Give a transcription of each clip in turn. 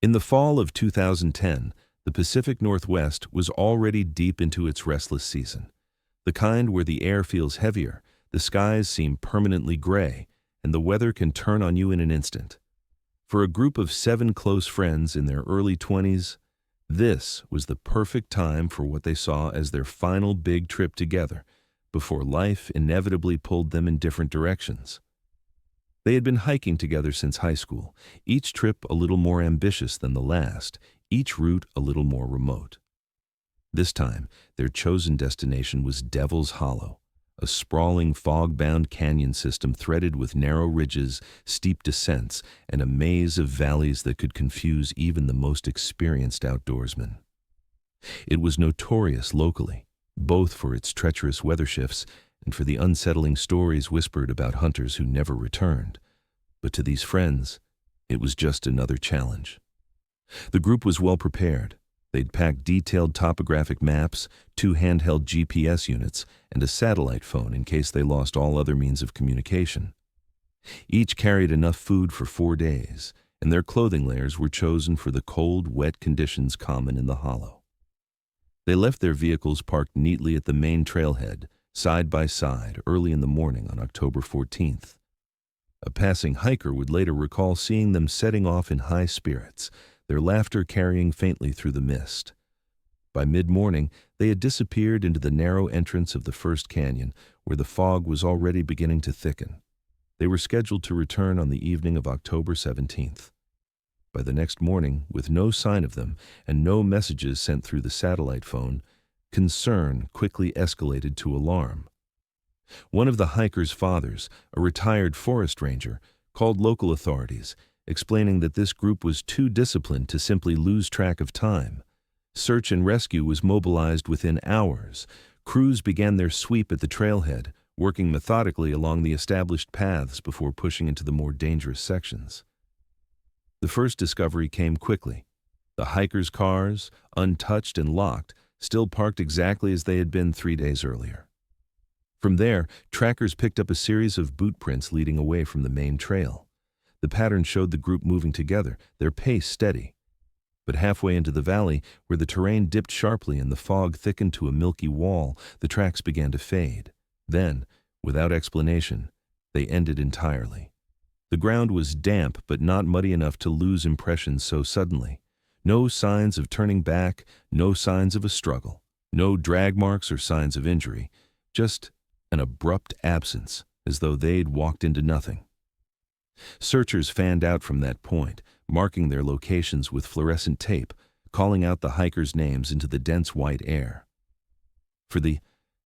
In the fall of 2010, the Pacific Northwest was already deep into its restless season, the kind where the air feels heavier, the skies seem permanently gray, and the weather can turn on you in an instant. For a group of 7 close friends in their early 20s, this was the perfect time for what they saw as their final big trip together, before life inevitably pulled them in different directions. They had been hiking together since high school, each trip a little more ambitious than the last, each route a little more remote. This time, their chosen destination was Devil's Hollow, a sprawling fog-bound canyon system threaded with narrow ridges, steep descents, and a maze of valleys that could confuse even the most experienced outdoorsman. It was notorious locally, both for its treacherous weather shifts and for the unsettling stories whispered about hunters who never returned. But to these friends, it was just another challenge. The group was well prepared. They'd packed detailed topographic maps, 2 handheld GPS units, and a satellite phone in case they lost all other means of communication. Each carried enough food for 4 days, and their clothing layers were chosen for the cold, wet conditions common in the hollow. They left their vehicles parked neatly at the main trailhead, side by side, early in the morning on October 14th. A passing hiker would later recall seeing them setting off in high spirits, their laughter carrying faintly through the mist. By mid-morning, they had disappeared into the narrow entrance of the first canyon, where the fog was already beginning to thicken. They were scheduled to return on the evening of October 17th. By the next morning, with no sign of them and no messages sent through the satellite phone, concern quickly escalated to alarm. One of the hikers' fathers, a retired forest ranger, called local authorities, explaining that this group was too disciplined to simply lose track of time. Search and rescue was mobilized within hours. Crews began their sweep at the trailhead, working methodically along the established paths before pushing into the more dangerous sections. The first discovery came quickly. The hikers' cars, untouched and locked, still parked exactly as they had been 3 days earlier. From there, trackers picked up a series of boot prints leading away from the main trail. The pattern showed the group moving together, their pace steady. But halfway into the valley, where the terrain dipped sharply and the fog thickened to a milky wall, the tracks began to fade. Then, without explanation, they ended entirely. The ground was damp but not muddy enough to lose impressions so suddenly. No signs of turning back, no signs of a struggle, no drag marks or signs of injury, just an abrupt absence, as though they'd walked into nothing. Searchers fanned out from that point, marking their locations with fluorescent tape, calling out the hikers' names into the dense white air. For the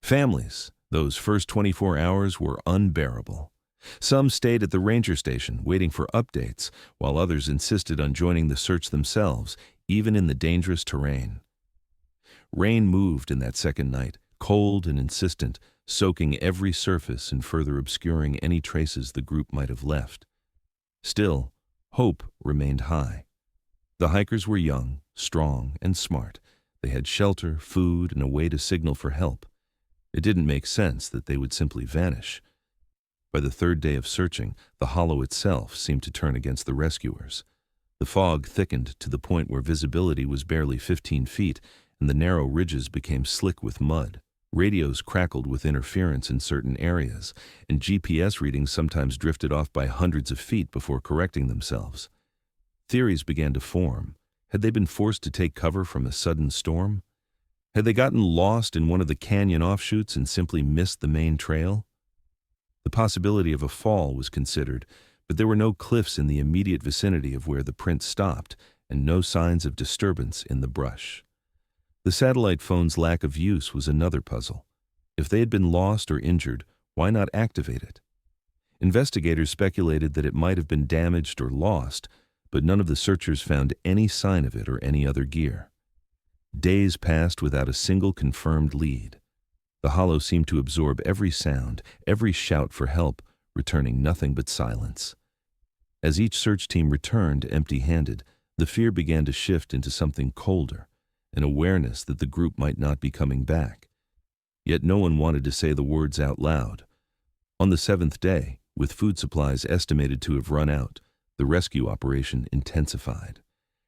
families, those first 24 hours were unbearable. Some stayed at the ranger station, waiting for updates, while others insisted on joining the search themselves, even in the dangerous terrain. Rain moved in that second night, cold and insistent, soaking every surface and further obscuring any traces the group might have left. Still, hope remained high. The hikers were young, strong, and smart. They had shelter, food, and a way to signal for help. It didn't make sense that they would simply vanish. By the 3rd day of searching, the hollow itself seemed to turn against the rescuers. The fog thickened to the point where visibility was barely 15 feet, and the narrow ridges became slick with mud. Radios crackled with interference in certain areas, and GPS readings sometimes drifted off by hundreds of feet before correcting themselves. Theories began to form. Had they been forced to take cover from a sudden storm? Had they gotten lost in one of the canyon offshoots and simply missed the main trail? The possibility of a fall was considered, but there were no cliffs in the immediate vicinity of where the print stopped, and no signs of disturbance in the brush. The satellite phone's lack of use was another puzzle. If they had been lost or injured, why not activate it? Investigators speculated that it might have been damaged or lost, but none of the searchers found any sign of it or any other gear. Days passed without a single confirmed lead. The hollow seemed to absorb every sound, every shout for help, returning nothing but silence. As each search team returned empty-handed, the fear began to shift into something colder, an awareness that the group might not be coming back. Yet no one wanted to say the words out loud. On the 7th day, with food supplies estimated to have run out, the rescue operation intensified.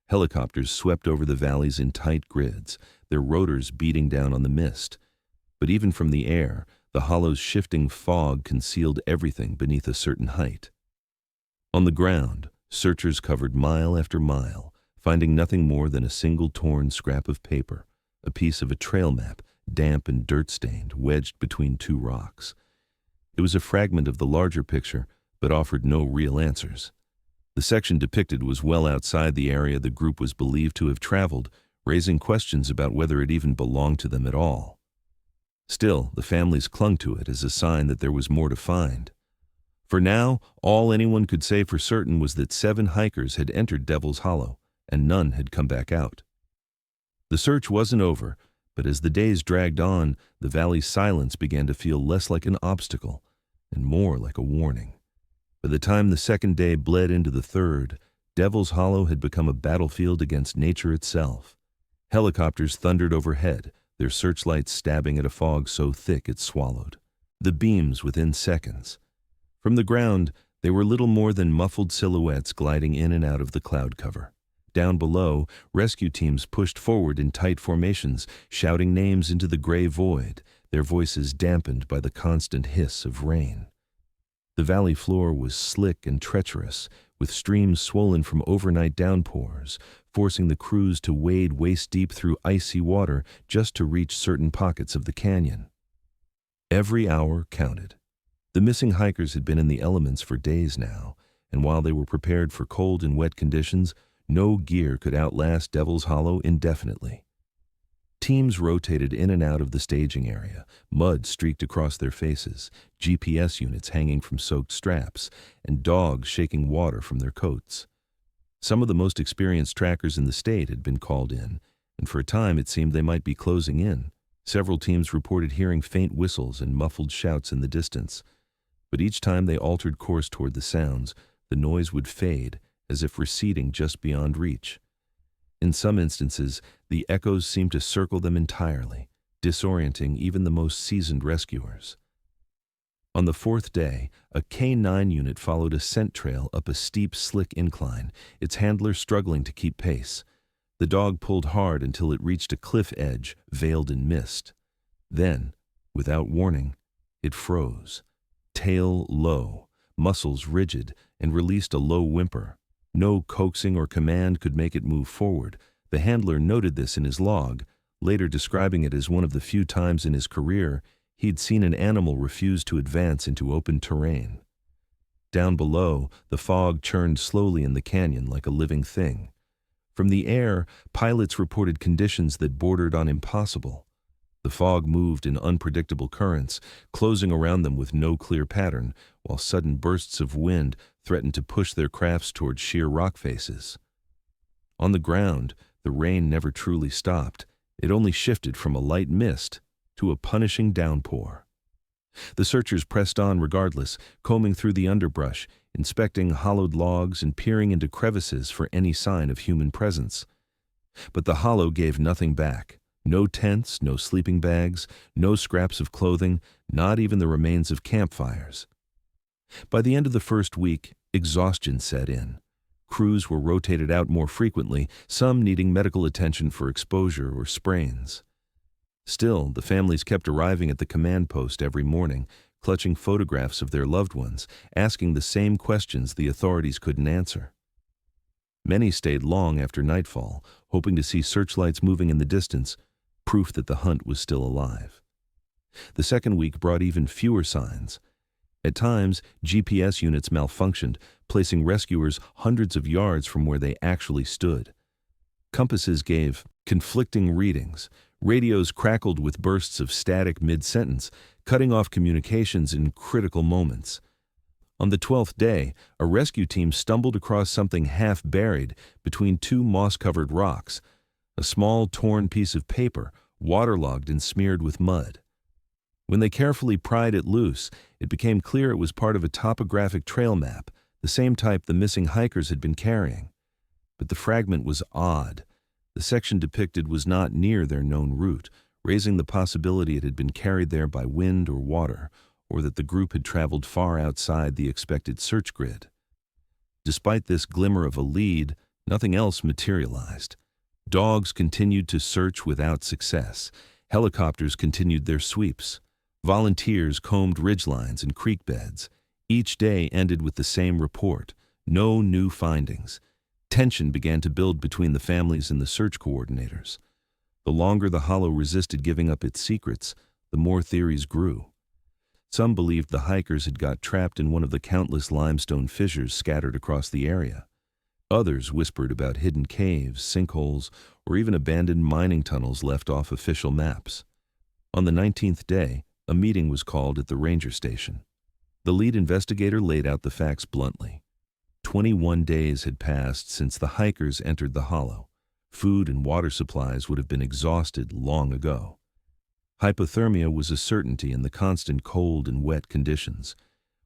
Helicopters swept over the valleys in tight grids, their rotors beating down on the mist. But even from the air, the hollow's shifting fog concealed everything beneath a certain height. On the ground, searchers covered mile after mile, finding nothing more than a single torn scrap of paper, a piece of a trail map, damp and dirt-stained, wedged between two rocks. It was a fragment of the larger picture, but offered no real answers. The section depicted was well outside the area the group was believed to have traveled, raising questions about whether it even belonged to them at all. Still, the families clung to it as a sign that there was more to find. For now, all anyone could say for certain was that 7 hikers had entered Devil's Hollow, and none had come back out. The search wasn't over, but as the days dragged on, the valley's silence began to feel less like an obstacle and more like a warning. By the time the second day bled into the third, Devil's Hollow had become a battlefield against nature itself. Helicopters thundered overhead, their searchlights stabbing at a fog so thick it swallowed the beams within seconds. From the ground, they were little more than muffled silhouettes gliding in and out of the cloud cover. Down below, rescue teams pushed forward in tight formations, shouting names into the gray void, their voices dampened by the constant hiss of rain. The valley floor was slick and treacherous, with streams swollen from overnight downpours, forcing the crews to wade waist-deep through icy water just to reach certain pockets of the canyon. Every hour counted. The missing hikers had been in the elements for days now, and while they were prepared for cold and wet conditions, no gear could outlast Devil's Hollow indefinitely. Teams rotated in and out of the staging area, mud streaked across their faces, GPS units hanging from soaked straps, and dogs shaking water from their coats. Some of the most experienced trackers in the state had been called in, and for a time it seemed they might be closing in. Several teams reported hearing faint whistles and muffled shouts in the distance. But each time they altered course toward the sounds, the noise would fade, as if receding just beyond reach. In some instances, the echoes seemed to circle them entirely, disorienting even the most seasoned rescuers. On the 4th day, a K9 unit followed a scent trail up a steep, slick incline, its handler struggling to keep pace. The dog pulled hard until it reached a cliff edge, veiled in mist. Then, without warning, it froze, tail low, muscles rigid, and released a low whimper. No coaxing or command could make it move forward. The handler noted this in his log, later describing it as one of the few times in his career he'd seen an animal refuse to advance into open terrain. Down below, the fog churned slowly in the canyon like a living thing. From the air, pilots reported conditions that bordered on impossible. The fog moved in unpredictable currents, closing around them with no clear pattern, while sudden bursts of wind threatened to push their crafts toward sheer rock faces. On the ground, the rain never truly stopped. It only shifted from a light mist to a punishing downpour. The searchers pressed on regardless, combing through the underbrush, inspecting hollowed logs and peering into crevices for any sign of human presence. But the hollow gave nothing back. No tents, no sleeping bags, no scraps of clothing, not even the remains of campfires. By the end of the first week, exhaustion set in. Crews were rotated out more frequently, some needing medical attention for exposure or sprains. Still, the families kept arriving at the command post every morning, clutching photographs of their loved ones, asking the same questions the authorities couldn't answer. Many stayed long after nightfall, hoping to see searchlights moving in the distance, proof that the hunt was still alive. The second week brought even fewer signs. At times, GPS units malfunctioned, placing rescuers hundreds of yards from where they actually stood. Compasses gave conflicting readings. Radios crackled with bursts of static mid-sentence, cutting off communications in critical moments. On the 12th day, a rescue team stumbled across something half-buried between 2 moss-covered rocks, a small torn piece of paper, waterlogged and smeared with mud. When they carefully pried it loose, it became clear it was part of a topographic trail map, the same type the missing hikers had been carrying. But the fragment was odd. The section depicted was not near their known route, raising the possibility it had been carried there by wind or water, or that the group had traveled far outside the expected search grid. Despite this glimmer of a lead, Nothing else materialized. Dogs continued to search without success. Helicopters continued their sweeps. Volunteers combed ridgelines and creek beds. Each day ended with the same report: no new findings. Tension began to build between the families and the search coordinators. The longer the hollow resisted giving up its secrets, the more theories grew. Some believed the hikers had got trapped in one of the countless limestone fissures scattered across the area. Others whispered about hidden caves, sinkholes, or even abandoned mining tunnels left off official maps. On the 19th day, a meeting was called at the ranger station. The lead investigator laid out the facts bluntly. 21 days had passed since the hikers entered the hollow. Food and water supplies would have been exhausted long ago. Hypothermia was a certainty in the constant cold and wet conditions.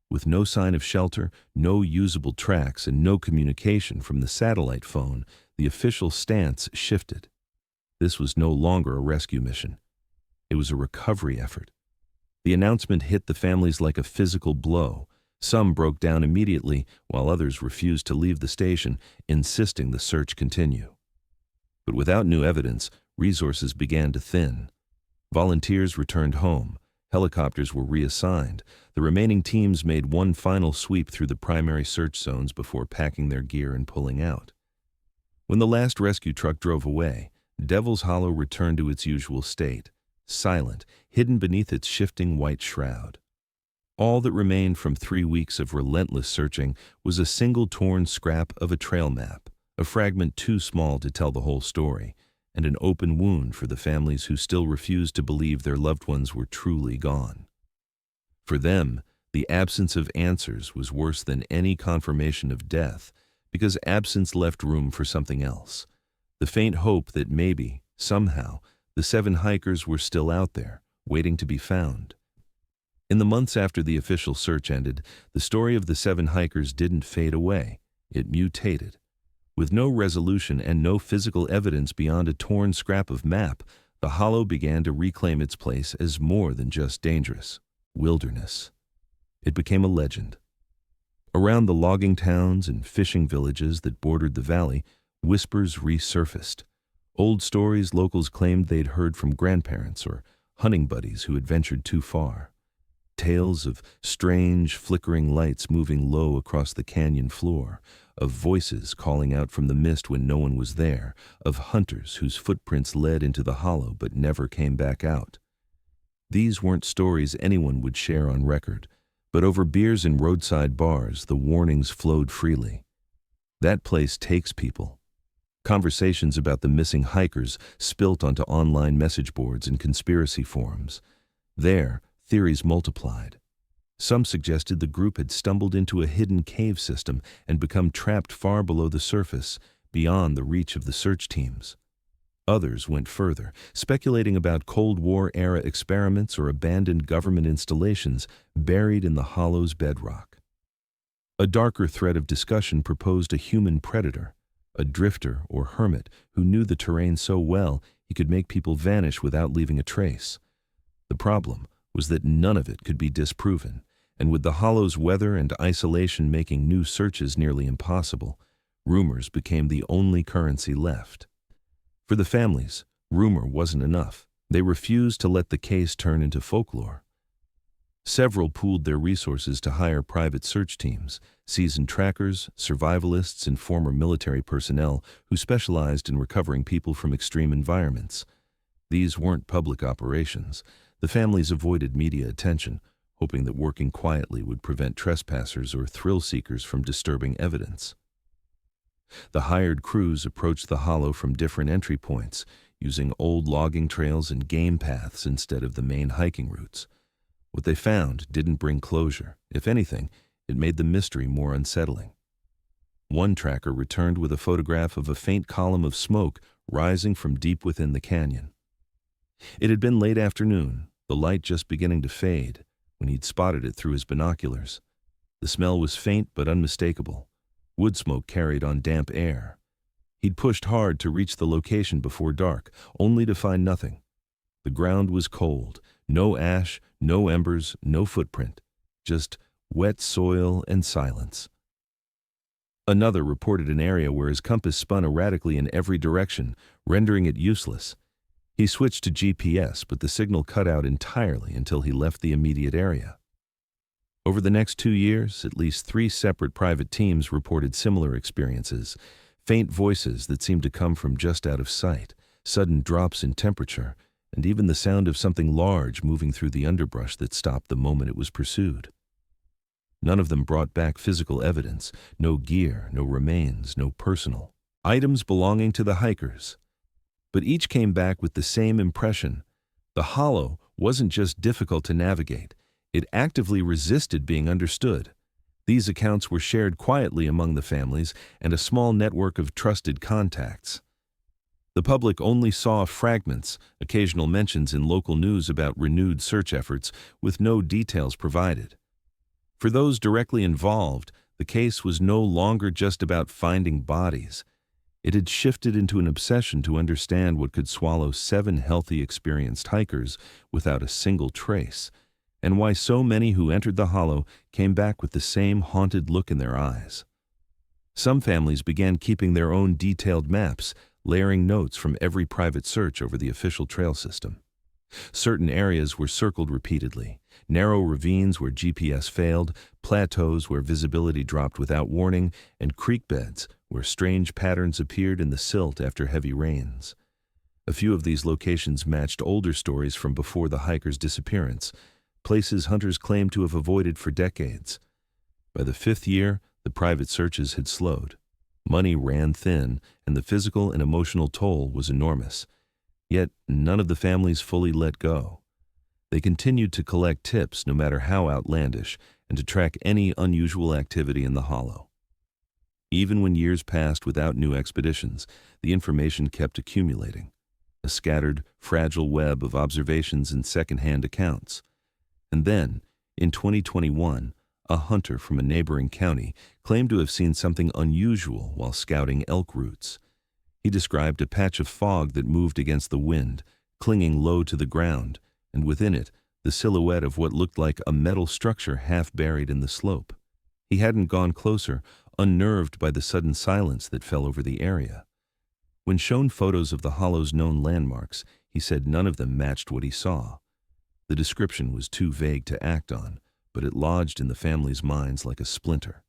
With no sign of shelter, no usable tracks, and no communication from the satellite phone, the official stance shifted. This was no longer a rescue mission. It was a recovery effort. The announcement hit the families like a physical blow. Some broke down immediately, while others refused to leave the station, insisting the search continue. But without new evidence, resources began to thin. Volunteers returned home. Helicopters were reassigned. The remaining teams made one final sweep through the primary search zones before packing their gear and pulling out. When the last rescue truck drove away, Devil's Hollow returned to its usual state, silent, hidden beneath its shifting white shroud. All that remained from 3 weeks of relentless searching was a single torn scrap of a trail map, a fragment too small to tell the whole story, and an open wound for the families who still refused to believe their loved ones were truly gone. For them, the absence of answers was worse than any confirmation of death, because absence left room for something else. The faint hope that maybe, somehow, the 7 hikers were still out there, waiting to be found. In the months after the official search ended, the story of the 7 hikers didn't fade away. It mutated. With no resolution and no physical evidence beyond a torn scrap of map, the hollow began to reclaim its place as more than just dangerous wilderness. It became a legend. Around the logging towns and fishing villages that bordered the valley, whispers resurfaced. Old stories locals claimed they'd heard from grandparents or hunting buddies who had ventured too far. Tales of strange, flickering lights moving low across the canyon floor, of voices calling out from the mist when no one was there, of hunters whose footprints led into the hollow but never came back out. These weren't stories anyone would share on record, but over beers in roadside bars, the warnings flowed freely. That place takes people. Conversations about the missing hikers spilt onto online message boards and conspiracy forums. There, theories multiplied. Some suggested the group had stumbled into a hidden cave system and become trapped far below the surface, beyond the reach of the search teams. Others went further, speculating about Cold War-era experiments or abandoned government installations buried in the hollow's bedrock. A darker thread of discussion proposed a human predator, a drifter or hermit who knew the terrain so well he could make people vanish without leaving a trace. The problem was that none of it could be disproven, and with the hollow's weather and isolation making new searches nearly impossible, rumors became the only currency left. For the families, rumor wasn't enough. They refused to let the case turn into folklore. Several pooled their resources to hire private search teams, seasoned trackers, survivalists, and former military personnel who specialized in recovering people from extreme environments. These weren't public operations. The families avoided media attention, hoping that working quietly would prevent trespassers or thrill seekers from disturbing evidence. The hired crews approached the hollow from different entry points, using old logging trails and game paths instead of the main hiking routes. What they found didn't bring closure. If anything, it made the mystery more unsettling. One tracker returned with a photograph of a faint column of smoke rising from deep within the canyon. It had been late afternoon, the light just beginning to fade, when he'd spotted it through his binoculars. The smell was faint but unmistakable. Wood smoke carried on damp air. He'd pushed hard to reach the location before dark, only to find nothing. The ground was cold, no ash, no embers, no footprint, just wet soil and silence. Another reported an area where his compass spun erratically in every direction, rendering it useless. He switched to GPS, but the signal cut out entirely until he left the immediate area. Over the next 2 years, at least 3 separate private teams reported similar experiences: faint voices that seemed to come from just out of sight, sudden drops in temperature, and even the sound of something large moving through the underbrush that stopped the moment it was pursued. None of them brought back physical evidence: no gear, no remains, no personal items belonging to the hikers. But each came back with the same impression: the hollow wasn't just difficult to navigate, it actively resisted being understood. These accounts were shared quietly among the families and a small network of trusted contacts. The public only saw fragments, occasional mentions in local news about renewed search efforts, with no details provided. For those directly involved, the case was no longer just about finding bodies. It had shifted into an obsession to understand what could swallow 7 healthy, experienced hikers without a single trace, and why so many who entered the hollow came back with the same haunted look in their eyes. Some families began keeping their own detailed maps, layering notes from every private search over the official trail system. Certain areas were circled repeatedly: narrow ravines where GPS failed, plateaus where visibility dropped without warning, and creek beds where strange patterns appeared in the silt after heavy rains. A few of these locations matched older stories from before the hikers' disappearance, places hunters claimed to have avoided for decades. By the 5th year, the private searches had slowed. Money ran thin, and the physical and emotional toll was enormous. Yet none of the families fully let go. They continued to collect tips, no matter how outlandish, and to track any unusual activity in the hollow. Even when years passed without new expeditions, the information kept accumulating, a scattered, fragile web of observations and second-hand accounts. And then, in 2021, a hunter from a neighboring county claimed to have seen something unusual while scouting elk routes. He described a patch of fog that moved against the wind, clinging low to the ground, and within it, the silhouette of what looked like a metal structure half buried in the slope. He hadn't gone closer, unnerved by the sudden silence that fell over the area. When shown photos of the hollow's known landmarks, he said none of them matched what he saw. The description was too vague to act on, but it lodged in the family's minds like a splinter.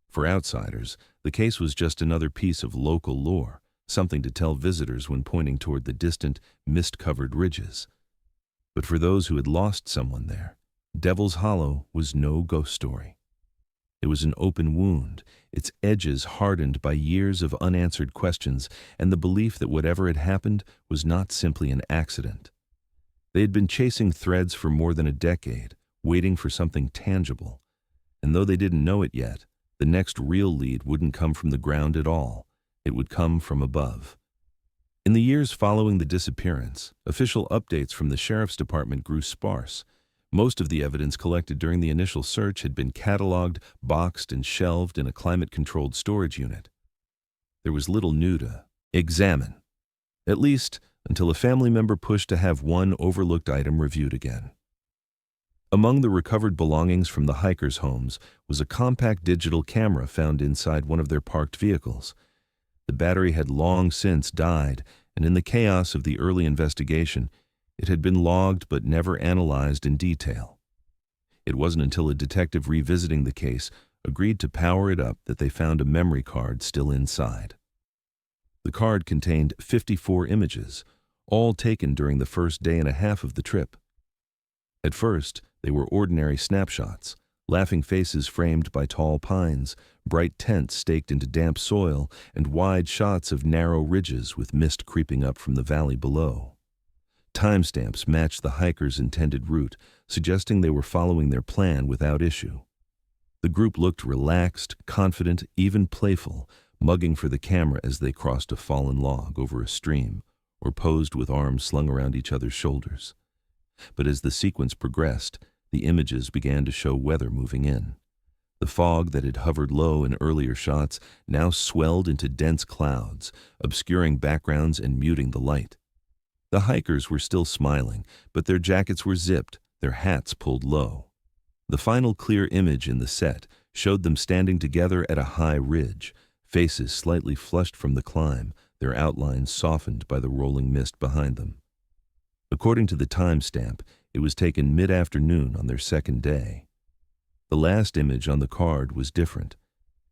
For outsiders, the case was just another piece of local lore, something to tell visitors when pointing toward the distant, mist-covered ridges. But for those who had lost someone there, Devil's Hollow was no ghost story. It was an open wound, its edges hardened by years of unanswered questions and the belief that whatever had happened was not simply an accident. They had been chasing threads for more than a decade, waiting for something tangible. And though they didn't know it yet, the next real lead wouldn't come from the ground at all. It would come from above. In the years following the disappearance, official updates from the sheriff's department grew sparse. Most of the evidence collected during the initial search had been cataloged, boxed, and shelved in a climate-controlled storage unit. There was little new to examine, at least until a family member pushed to have one overlooked item reviewed again. Among the recovered belongings from the hikers' homes was a compact digital camera found inside one of their parked vehicles. The battery had long since died, and in the chaos of the early investigation, it had been logged but never analyzed in detail. It wasn't until a detective revisiting the case agreed to power it up that they found a memory card still inside. The card contained 54 images, all taken during the first day and a half of the trip. At first, they were ordinary snapshots: laughing faces framed by tall pines, bright tents staked into damp soil, and wide shots of narrow ridges with mist creeping up from the valley below. Timestamps matched the hikers' intended route, suggesting they were following their plan without issue. The group looked relaxed, confident, even playful, mugging for the camera as they crossed a fallen log over a stream or posed with arms slung around each other's shoulders. But as the sequence progressed, the images began to show weather moving in. The fog that had hovered low in earlier shots now swelled into dense clouds, obscuring backgrounds and muting the light. The hikers were still smiling, but their jackets were zipped, their hats pulled low. The final clear image in the set showed them standing together at a high ridge, faces slightly flushed from the climb, their outlines softened by the rolling mist behind them. According to the timestamp, it was taken mid-afternoon on their second day. The last image on the card was different.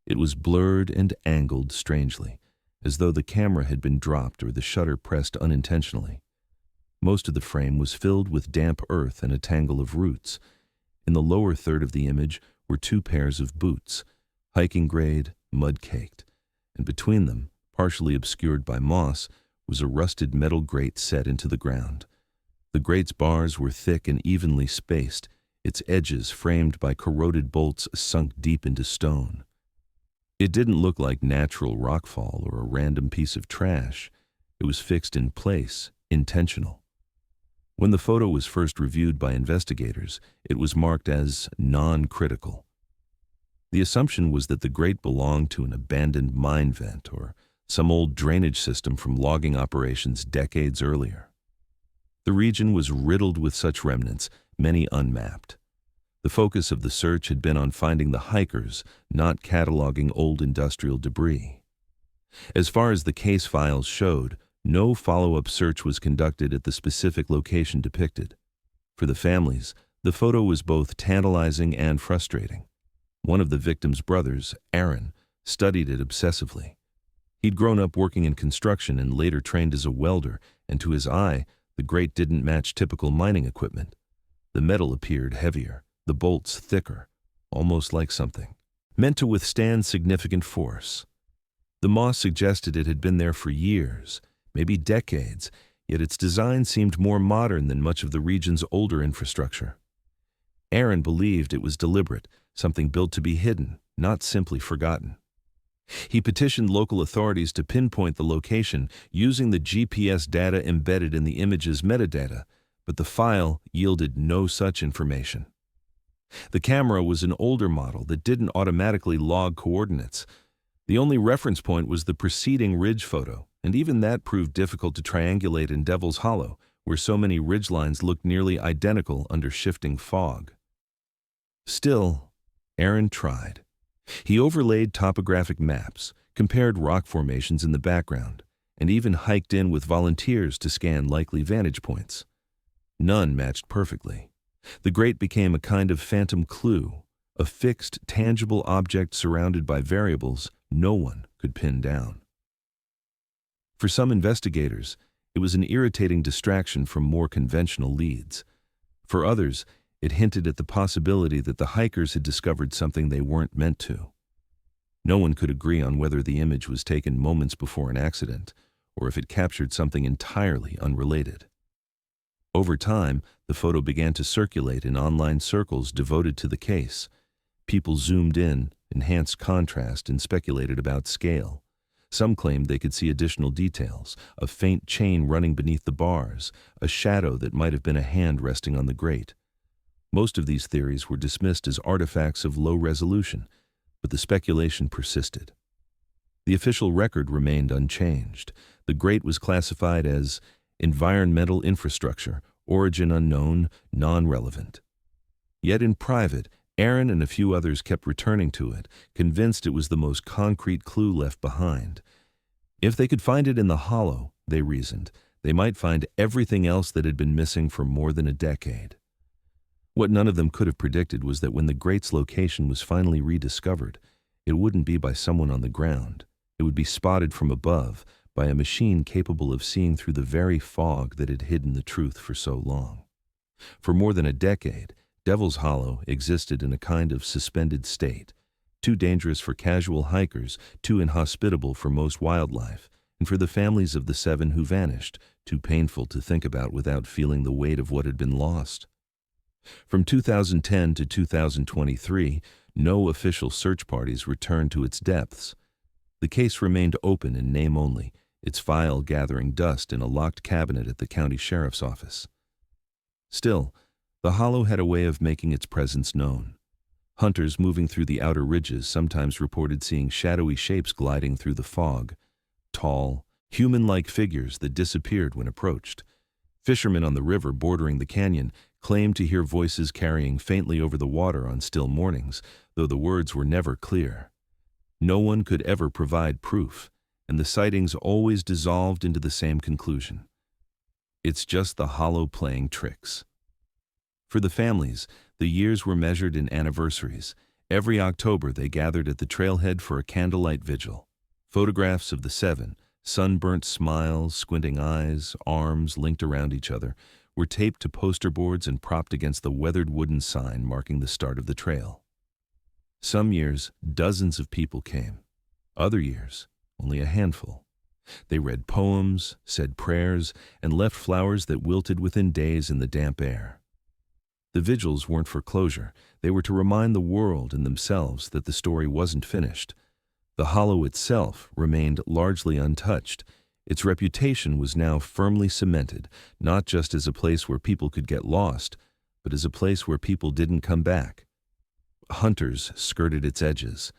It was blurred and angled strangely, as though the camera had been dropped or the shutter pressed unintentionally. Most of the frame was filled with damp earth and a tangle of roots. In the lower third of the image were two pairs of boots, hiking grade, mud-caked, and between them, partially obscured by moss, was a rusted metal grate set into the ground. The grate's bars were thick and evenly spaced, its edges framed by corroded bolts sunk deep into stone. It didn't look like natural rockfall or a random piece of trash. It was fixed in place, intentional. When the photo was first reviewed by investigators, it was marked as non-critical. The assumption was that the grate belonged to an abandoned mine vent or some old drainage system from logging operations decades earlier. The region was riddled with such remnants, many unmapped. The focus of the search had been on finding the hikers, not cataloging old industrial debris. As far as the case files showed, no follow-up search was conducted at the specific location depicted. For the families, the photo was both tantalizing and frustrating. One of the victim's brothers, Aaron, studied it obsessively. He'd grown up working in construction and later trained as a welder, and to his eye, the grate didn't match typical mining equipment. The metal appeared heavier, the bolts thicker, almost like something meant to withstand significant force. The moss suggested it had been there for years, maybe decades, yet its design seemed more modern than much of the region's older infrastructure. Aaron believed it was deliberate, something built to be hidden, not simply forgotten. He petitioned local authorities to pinpoint the location using the GPS data embedded in the image's metadata, but the file yielded no such information. The camera was an older model that didn't automatically log coordinates. The only reference point was the preceding ridge photo, and even that proved difficult to triangulate in Devil's Hollow, where so many ridgelines looked nearly identical under shifting fog. Still, Aaron tried. He overlaid topographic maps, compared rock formations in the background, and even hiked in with volunteers to scan likely vantage points. None matched perfectly. The grate became a kind of phantom clue, a fixed, tangible object surrounded by variables no one could pin down. For some investigators, it was an irritating distraction from more conventional leads. For others, it hinted at the possibility that the hikers had discovered something they weren't meant to. No one could agree on whether the image was taken moments before an accident, or if it captured something entirely unrelated. Over time, the photo began to circulate in online circles devoted to the case. People zoomed in, enhanced contrast, and speculated about scale. Some claimed they could see additional details, a faint chain running beneath the bars, a shadow that might have been a hand resting on the grate. Most of these theories were dismissed as artifacts of low resolution, but the speculation persisted. The official record remained unchanged. The grate was classified as environmental infrastructure, origin unknown, non-relevant. Yet in private, Aaron and a few others kept returning to it, convinced it was the most concrete clue left behind. If they could find it in the hollow, they reasoned, they might find everything else that had been missing for more than a decade. What none of them could have predicted was that when the grate's location was finally rediscovered, it wouldn't be by someone on the ground. It would be spotted from above by a machine capable of seeing through the very fog that had hidden the truth for so long. For more than a decade, Devil's Hollow existed in a kind of suspended state, too dangerous for casual hikers, too inhospitable for most wildlife, and for the families of the 7 who vanished, too painful to think about without feeling the weight of what had been lost. From 2010 to 2023, no official search parties returned to its depths. The case remained open in name only, its file gathering dust in a locked cabinet at the county sheriff's office. Still, the hollow had a way of making its presence known. Hunters moving through the outer ridges sometimes reported seeing shadowy shapes gliding through the fog, tall, human-like figures that disappeared when approached. Fishermen on the river bordering the canyon claimed to hear voices carrying faintly over the water on still mornings, though the words were never clear. No one could ever provide proof, and the sightings always dissolved into the same conclusion. It's just the hollow playing tricks. For the families, the years were measured in anniversaries. Every October they gathered at the trailhead for a candlelight vigil. Photographs of the seven, sunburnt smiles, squinting eyes, arms linked around each other, were taped to poster boards and propped against the weathered wooden sign marking the start of the trail. Some years, dozens of people came. Other years, only a handful. They read poems, said prayers, and left flowers that wilted within days in the damp air. The vigils weren't for closure. They were to remind the world and themselves that the story wasn't finished. The hollow itself remained largely untouched. Its reputation was now firmly cemented, not just as a place where people could get lost, but as a place where people didn't come back. Hunters skirted its edges.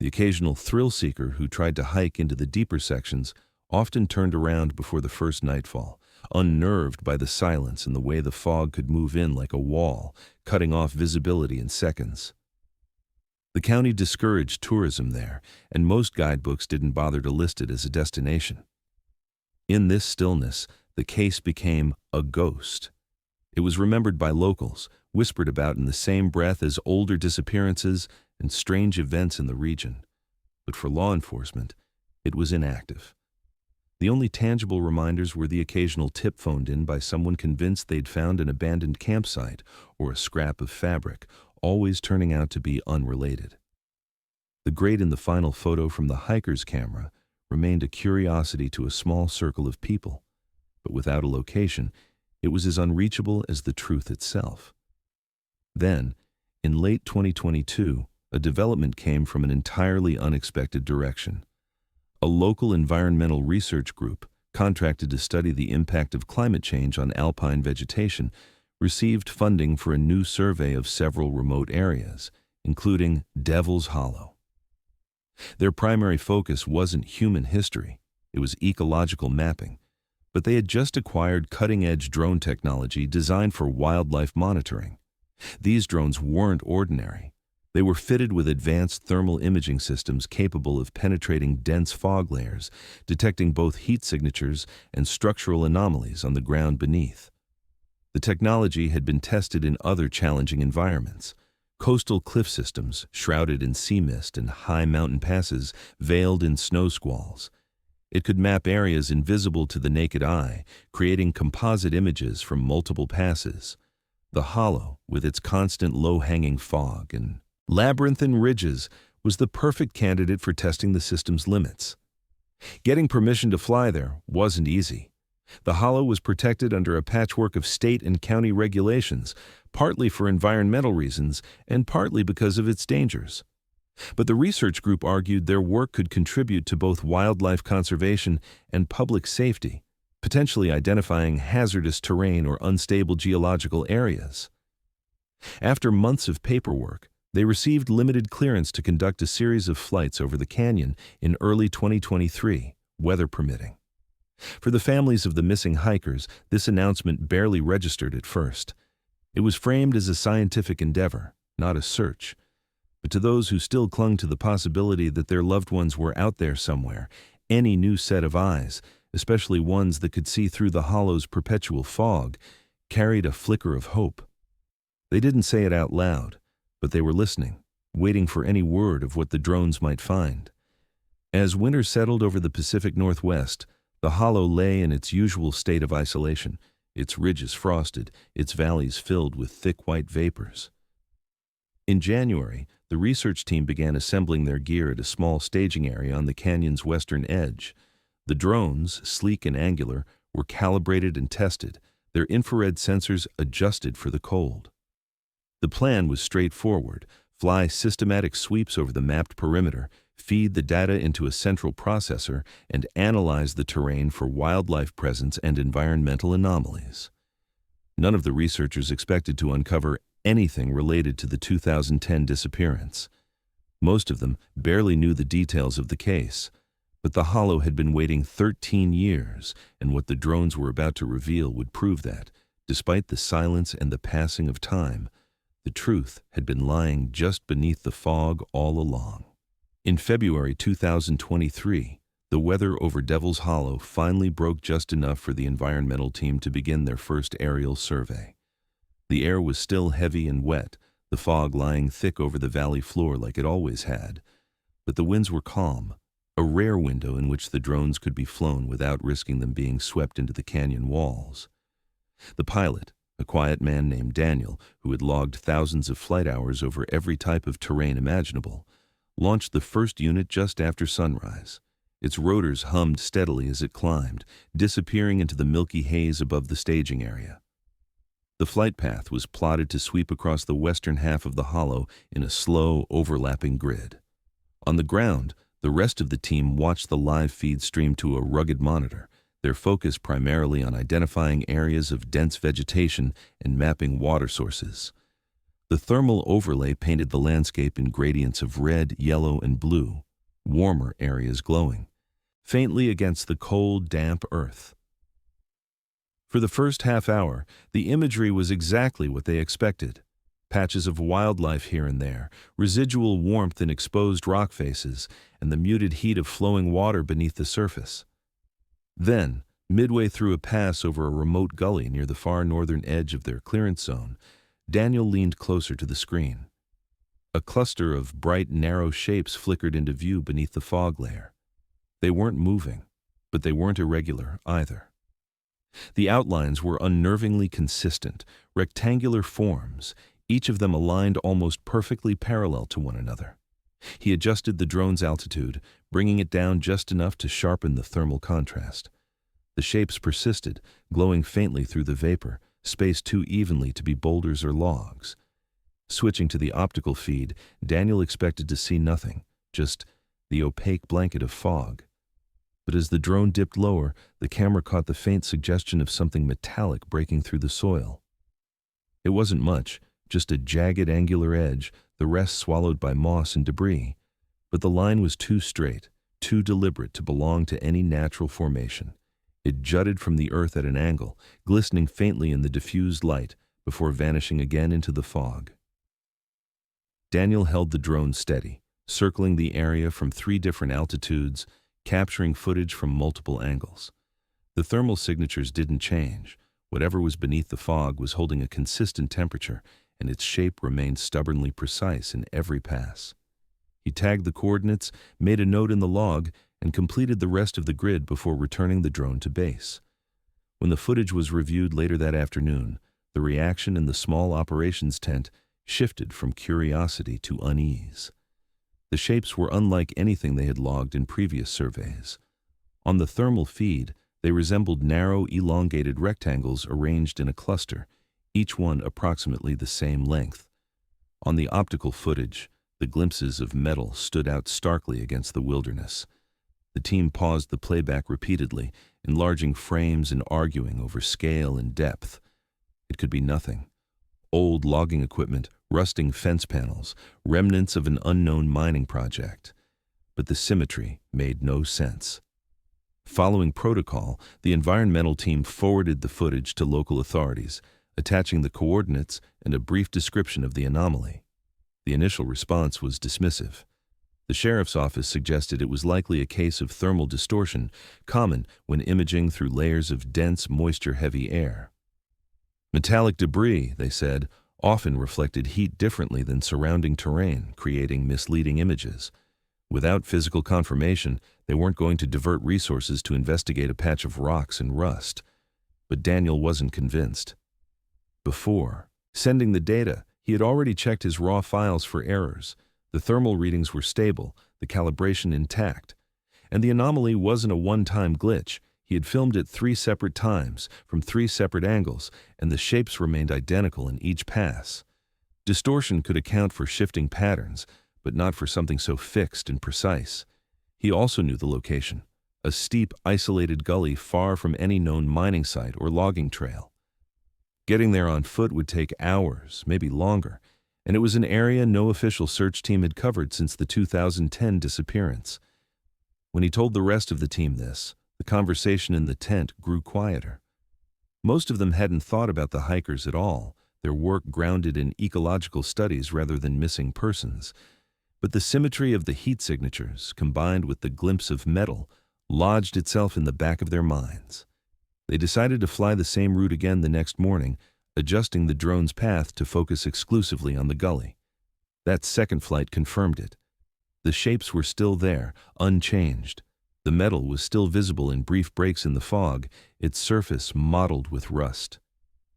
The occasional thrill-seeker who tried to hike into the deeper sections often turned around before the first nightfall, unnerved by the silence and the way the fog could move in like a wall, cutting off visibility in seconds. The county discouraged tourism there, and most guidebooks didn't bother to list it as a destination. In this stillness, the case became a ghost. It was remembered by locals, whispered about in the same breath as older disappearances and strange events in the region. But for law enforcement, it was inactive. The only tangible reminders were the occasional tip phoned in by someone convinced they'd found an abandoned campsite or a scrap of fabric, always turning out to be unrelated. The grate in the final photo from the hiker's camera remained a curiosity to a small circle of people, but without a location, it was as unreachable as the truth itself. Then, in late 2022, a development came from an entirely unexpected direction. A local environmental research group, contracted to study the impact of climate change on alpine vegetation, received funding for a new survey of several remote areas, including Devil's Hollow. Their primary focus wasn't human history, it was ecological mapping, but they had just acquired cutting-edge drone technology designed for wildlife monitoring. These drones weren't ordinary. They were fitted with advanced thermal imaging systems capable of penetrating dense fog layers, detecting both heat signatures and structural anomalies on the ground beneath. The technology had been tested in other challenging environments. Coastal cliff systems, shrouded in sea mist, and high mountain passes, veiled in snow squalls. It could map areas invisible to the naked eye, creating composite images from multiple passes. The hollow, with its constant low-hanging fog and labyrinthine ridges, was the perfect candidate for testing the system's limits. Getting permission to fly there wasn't easy. The hollow was protected under a patchwork of state and county regulations, partly for environmental reasons and partly because of its dangers. But the research group argued their work could contribute to both wildlife conservation and public safety, potentially identifying hazardous terrain or unstable geological areas. After months of paperwork, they received limited clearance to conduct a series of flights over the canyon in early 2023, weather permitting. For the families of the missing hikers, this announcement barely registered at first. It was framed as a scientific endeavor, not a search. But to those who still clung to the possibility that their loved ones were out there somewhere, any new set of eyes, especially ones that could see through the hollow's perpetual fog, carried a flicker of hope. They didn't say it out loud, but they were listening, waiting for any word of what the drones might find. As winter settled over the Pacific Northwest, the hollow lay in its usual state of isolation, its ridges frosted, its valleys filled with thick white vapors. In January, the research team began assembling their gear at a small staging area on the canyon's western edge. The drones, sleek and angular, were calibrated and tested, their infrared sensors adjusted for the cold. The plan was straightforward: fly systematic sweeps over the mapped perimeter, feed the data into a central processor, and analyze the terrain for wildlife presence and environmental anomalies. None of the researchers expected to uncover anything related to the 2010 disappearance. Most of them barely knew the details of the case, but the hollow had been waiting 13 years, and what the drones were about to reveal would prove that, Despite the silence and the passing of time, the truth had been lying just beneath the fog all along. In February 2023, the weather over Devil's Hollow finally broke just enough for the environmental team to begin their first aerial survey. The air was still heavy and wet, the fog lying thick over the valley floor like it always had, but the winds were calm, a rare window in which the drones could be flown without risking them being swept into the canyon walls. The pilot, a quiet man named Daniel, who had logged thousands of flight hours over every type of terrain imaginable, launched the first unit just after sunrise. Its rotors hummed steadily as it climbed, disappearing into the milky haze above the staging area. The flight path was plotted to sweep across the western half of the hollow in a slow, overlapping grid. On the ground, the rest of the team watched the live feed stream to a rugged monitor, their focus primarily on identifying areas of dense vegetation and mapping water sources. The thermal overlay painted the landscape in gradients of red, yellow, and blue, warmer areas glowing faintly against the cold, damp earth. For the first half hour, the imagery was exactly what they expected. Patches of wildlife here and there, residual warmth in exposed rock faces, and the muted heat of flowing water beneath the surface. Then, midway through a pass over a remote gully near the far northern edge of their clearance zone, Daniel leaned closer to the screen. A cluster of bright, narrow shapes flickered into view beneath the fog layer. They weren't moving, but they weren't irregular either. The outlines were unnervingly consistent, rectangular forms, each of them aligned almost perfectly parallel to one another. He adjusted the drone's altitude, bringing it down just enough to sharpen the thermal contrast. The shapes persisted, glowing faintly through the vapor, spaced too evenly to be boulders or logs. Switching to the optical feed, Daniel expected to see nothing, just the opaque blanket of fog. But as the drone dipped lower, the camera caught the faint suggestion of something metallic breaking through the soil. It wasn't much, just a jagged angular edge, the rest swallowed by moss and debris. But the line was too straight, too deliberate to belong to any natural formation. It jutted from the earth at an angle, glistening faintly in the diffused light, before vanishing again into the fog. Daniel held the drone steady, circling the area from 3 different altitudes, capturing footage from multiple angles. The thermal signatures didn't change. Whatever was beneath the fog was holding a consistent temperature, and its shape remained stubbornly precise in every pass. He tagged the coordinates, made a note in the log, and completed the rest of the grid before returning the drone to base. When the footage was reviewed later that afternoon, the reaction in the small operations tent shifted from curiosity to unease. The shapes were unlike anything they had logged in previous surveys. On the thermal feed, they resembled narrow, elongated rectangles arranged in a cluster, each one approximately the same length. On the optical footage, the glimpses of metal stood out starkly against the wilderness. The team paused the playback repeatedly, enlarging frames and arguing over scale and depth. It could be nothing. Old logging equipment, rusting fence panels, remnants of an unknown mining project. But the symmetry made no sense. Following protocol, the environmental team forwarded the footage to local authorities, attaching the coordinates and a brief description of the anomaly. The initial response was dismissive. The sheriff's office suggested it was likely a case of thermal distortion, common when imaging through layers of dense, moisture-heavy air. Metallic debris, they said, often reflected heat differently than surrounding terrain, creating misleading images. Without physical confirmation, they weren't going to divert resources to investigate a patch of rocks and rust. But Daniel wasn't convinced. Before sending the data, he had already checked his raw files for errors. The thermal readings were stable, the calibration intact. And the anomaly wasn't a one-time glitch. He had filmed it 3 separate times, from 3 separate angles, and the shapes remained identical in each pass. Distortion could account for shifting patterns, but not for something so fixed and precise. He also knew the location, a steep, isolated gully far from any known mining site or logging trail. Getting there on foot would take hours, maybe longer, and it was an area no official search team had covered since the 2010 disappearance. When he told the rest of the team this, the conversation in the tent grew quieter. Most of them hadn't thought about the hikers at all, their work grounded in ecological studies rather than missing persons. But the symmetry of the heat signatures, combined with the glimpse of metal, lodged itself in the back of their minds. They decided to fly the same route again the next morning, adjusting the drone's path to focus exclusively on the gully. That second flight confirmed it. The shapes were still there, unchanged. The metal was still visible in brief breaks in the fog, its surface mottled with rust.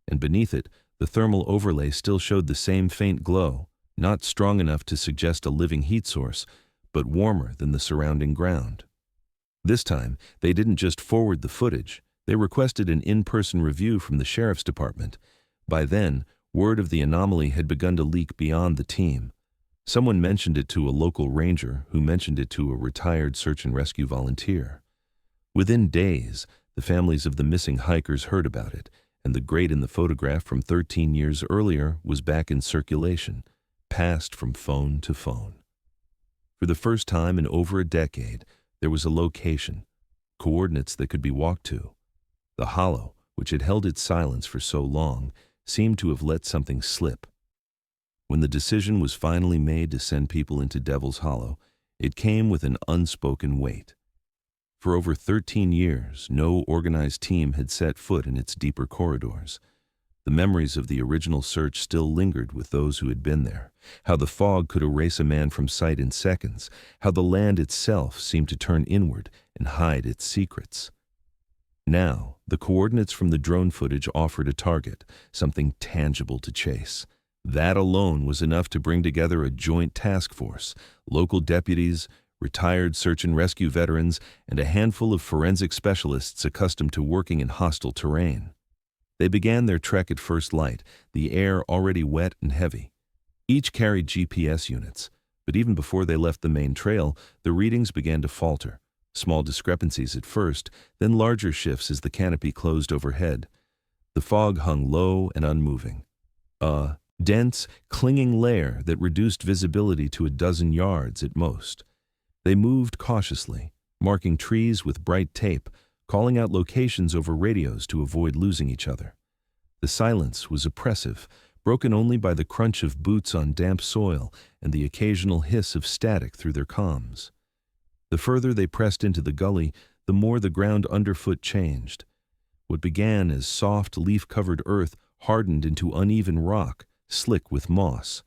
And beneath it, the thermal overlay still showed the same faint glow, not strong enough to suggest a living heat source, but warmer than the surrounding ground. This time, they didn't just forward the footage, they requested an in-person review from the sheriff's department. By then, word of the anomaly had begun to leak beyond the team. Someone mentioned it to a local ranger, who mentioned it to a retired search and rescue volunteer. Within days, the families of the missing hikers heard about it, and the grate in the photograph from 13 years earlier was back in circulation, passed from phone to phone. For the first time in over a decade, there was a location, coordinates that could be walked to. The hollow, which had held its silence for so long, seemed to have let something slip. When the decision was finally made to send people into Devil's Hollow, it came with an unspoken weight. For over 13 years, no organized team had set foot in its deeper corridors. The memories of the original search still lingered with those who had been there, how the fog could erase a man from sight in seconds, how the land itself seemed to turn inward and hide its secrets. Now, the coordinates from the drone footage offered a target, something tangible to chase. That alone was enough to bring together a joint task force, local deputies, retired search and rescue veterans, and a handful of forensic specialists accustomed to working in hostile terrain. They began their trek at first light, the air already wet and heavy. Each carried GPS units, but even before they left the main trail, the readings began to falter. Small discrepancies at first, then larger shifts as the canopy closed overhead. The fog hung low and unmoving. A dense, clinging layer that reduced visibility to a dozen yards at most. They moved cautiously, marking trees with bright tape, calling out locations over radios to avoid losing each other. The silence was oppressive, broken only by the crunch of boots on damp soil and the occasional hiss of static through their comms. The further they pressed into the gully, the more the ground underfoot changed. What began as soft, leaf-covered earth hardened into uneven rock, slick with moss.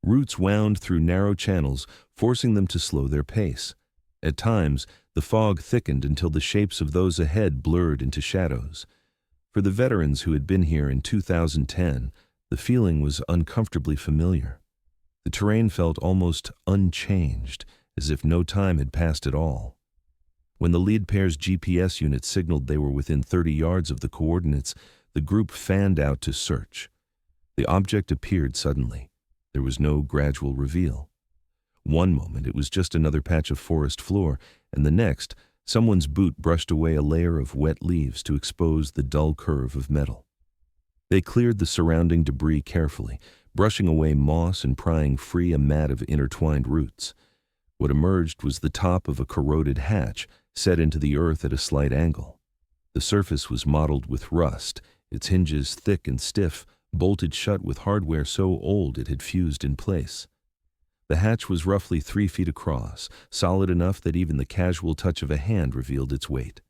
Roots wound through narrow channels, forcing them to slow their pace. At times, the fog thickened until the shapes of those ahead blurred into shadows. For the veterans who had been here in 2010, the feeling was uncomfortably familiar. The terrain felt almost unchanged, as if no time had passed at all. When the lead pair's GPS unit signaled they were within 30 yards of the coordinates, the group fanned out to search. The object appeared suddenly. There was no gradual reveal. One moment it was just another patch of forest floor, and the next, someone's boot brushed away a layer of wet leaves to expose the dull curve of metal. They cleared the surrounding debris carefully, brushing away moss and prying free a mat of intertwined roots. What emerged was the top of a corroded hatch, set into the earth at a slight angle. The surface was mottled with rust, its hinges thick and stiff, bolted shut with hardware so old it had fused in place. The hatch was roughly 3 feet across, solid enough that even the casual touch of a hand revealed its weight.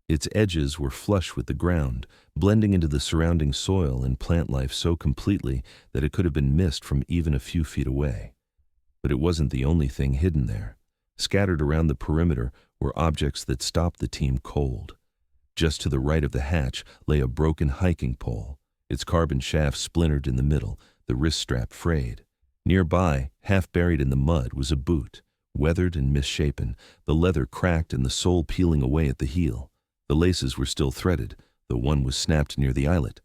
Its edges were flush with the ground, blending into the surrounding soil and plant life so completely that it could have been missed from even a few feet away. But it wasn't the only thing hidden there. Scattered around the perimeter were objects that stopped the team cold. Just to the right of the hatch lay a broken hiking pole, its carbon shaft splintered in the middle, the wrist strap frayed. Nearby, half buried in the mud, was a boot, weathered and misshapen, the leather cracked and the sole peeling away at the heel. The laces were still threaded, though one was snapped near the eyelet.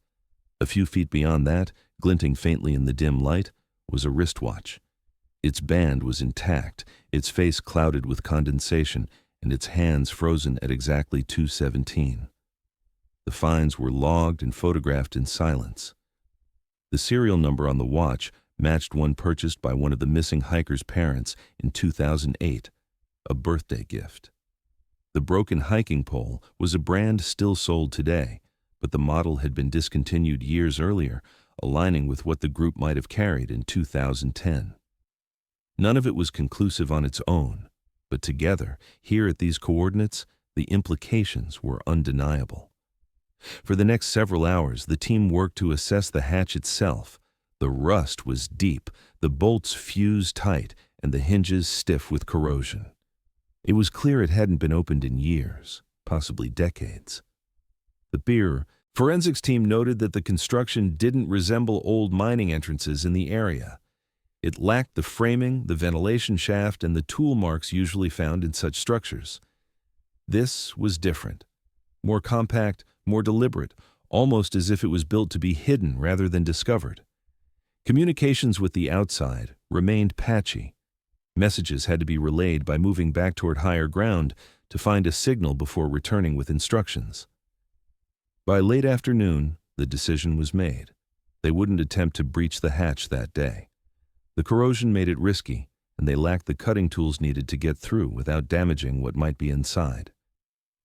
A few feet beyond that, glinting faintly in the dim light, was a wristwatch. Its band was intact, its face clouded with condensation, and its hands frozen at exactly 2:17. The finds were logged and photographed in silence. The serial number on the watch matched one purchased by one of the missing hikers' parents in 2008, a birthday gift. The broken hiking pole was a brand still sold today, but the model had been discontinued years earlier, aligning with what the group might have carried in 2010. None of it was conclusive on its own, but together, here at these coordinates, the implications were undeniable. For the next several hours, the team worked to assess the hatch itself. The rust was deep, the bolts fused tight, and the hinges stiff with corrosion. It was clear it hadn't been opened in years, possibly decades. The Bureau forensics team noted that the construction didn't resemble old mining entrances in the area. It lacked the framing, the ventilation shaft, and the tool marks usually found in such structures. This was different, more compact, more deliberate, almost as if it was built to be hidden rather than discovered. Communications with the outside remained patchy. Messages had to be relayed by moving back toward higher ground to find a signal before returning with instructions. By late afternoon, the decision was made. They wouldn't attempt to breach the hatch that day. The corrosion made it risky, and they lacked the cutting tools needed to get through without damaging what might be inside.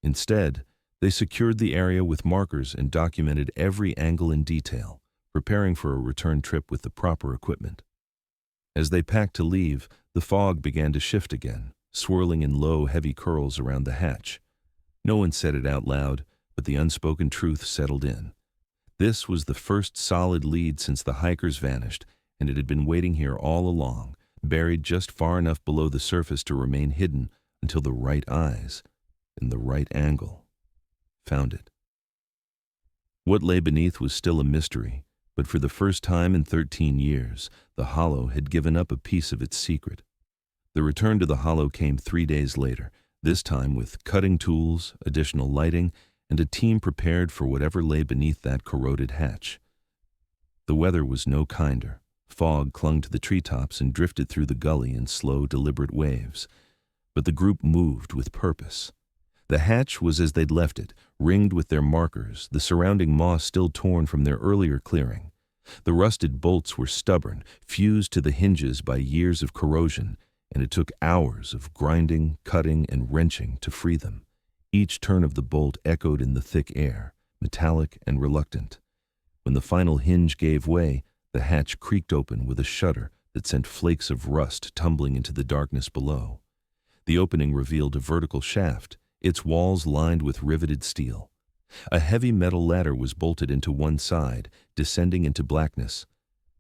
Instead, they secured the area with markers and documented every angle in detail, preparing for a return trip with the proper equipment. As they packed to leave, the fog began to shift again, swirling in low, heavy curls around the hatch. No one said it out loud, but the unspoken truth settled in. This was the first solid lead since the hikers vanished, and it had been waiting here all along, buried just far enough below the surface to remain hidden until the right eyes, in the right angle, found it. What lay beneath was still a mystery, but for the first time in 13 years, the hollow had given up a piece of its secret. The return to the hollow came 3 days later, this time with cutting tools, additional lighting, and a team prepared for whatever lay beneath that corroded hatch. The weather was no kinder. Fog clung to the treetops and drifted through the gully in slow, deliberate waves. But the group moved with purpose. The hatch was as they'd left it, ringed with their markers, the surrounding moss still torn from their earlier clearing. The rusted bolts were stubborn, fused to the hinges by years of corrosion, and it took hours of grinding, cutting, and wrenching to free them. Each turn of the bolt echoed in the thick air, metallic and reluctant. When the final hinge gave way, the hatch creaked open with a shudder that sent flakes of rust tumbling into the darkness below. The opening revealed a vertical shaft, its walls lined with riveted steel. A heavy metal ladder was bolted into one side, descending into blackness.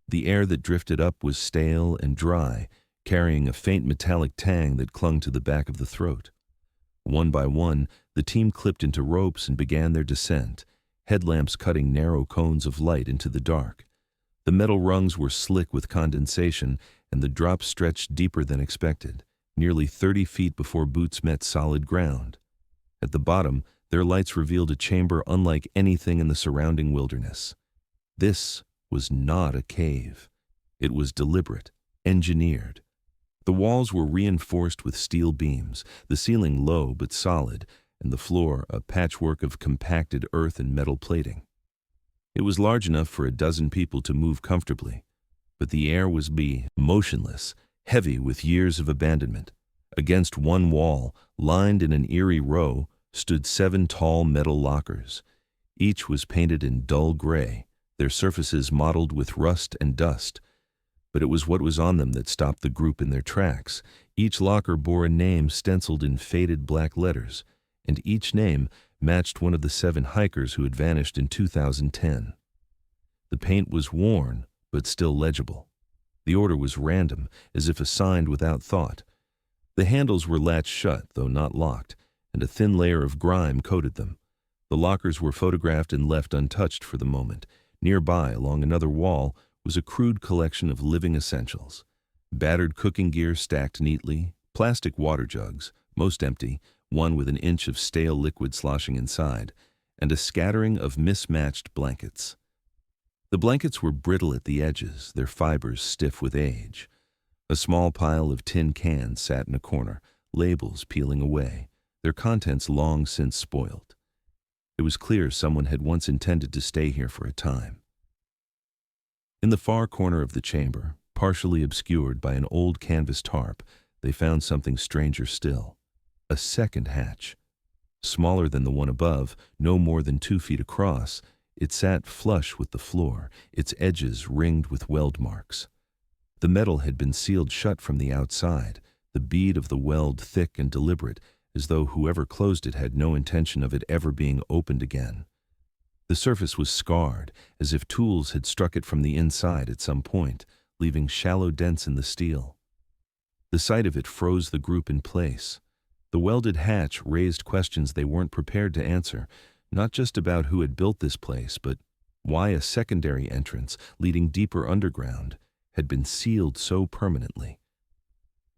The air that drifted up was stale and dry, carrying a faint metallic tang that clung to the back of the throat. One by one, the team clipped into ropes and began their descent, headlamps cutting narrow cones of light into the dark. The metal rungs were slick with condensation, and the drop stretched deeper than expected, nearly 30 feet before boots met solid ground. At the bottom, their lights revealed a chamber unlike anything in the surrounding wilderness. This was not a cave. It was deliberate, engineered. The walls were reinforced with steel beams, the ceiling low but solid, and the floor a patchwork of compacted earth and metal plating. It was large enough for a dozen people to move comfortably, but the air was motionless, heavy with years of abandonment. Against one wall, lined in an eerie row, stood 7 tall metal lockers. Each was painted in dull gray, their surfaces mottled with rust and dust. But it was what was on them that stopped the group in their tracks. Each locker bore a name stenciled in faded black letters, and each name matched one of the 7 hikers who had vanished in 2010. The paint was worn, but still legible. The order was random, as if assigned without thought. The handles were latched shut, though not locked, and a thin layer of grime coated them. The lockers were photographed and left untouched for the moment. Nearby, along another wall, was a crude collection of living essentials. Battered cooking gear stacked neatly, plastic water jugs, most empty, one with an inch of stale liquid sloshing inside, and a scattering of mismatched blankets. The blankets were brittle at the edges, their fibers stiff with age. A small pile of tin cans sat in a corner, labels peeling away, their contents long since spoiled. It was clear someone had once intended to stay here for a time. In the far corner of the chamber, partially obscured by an old canvas tarp, they found something stranger still. A second hatch. Smaller than the one above, no more than 2 feet across, it sat flush with the floor, its edges ringed with weld marks. The metal had been sealed shut from the outside, the bead of the weld thick and deliberate, as though whoever closed it had no intention of it ever being opened again. The surface was scarred, as if tools had struck it from the inside at some point, leaving shallow dents in the steel. The sight of it froze the group in place. The welded hatch raised questions they weren't prepared to answer, not just about who had built this place, but why a secondary entrance, leading deeper underground, had been sealed so permanently.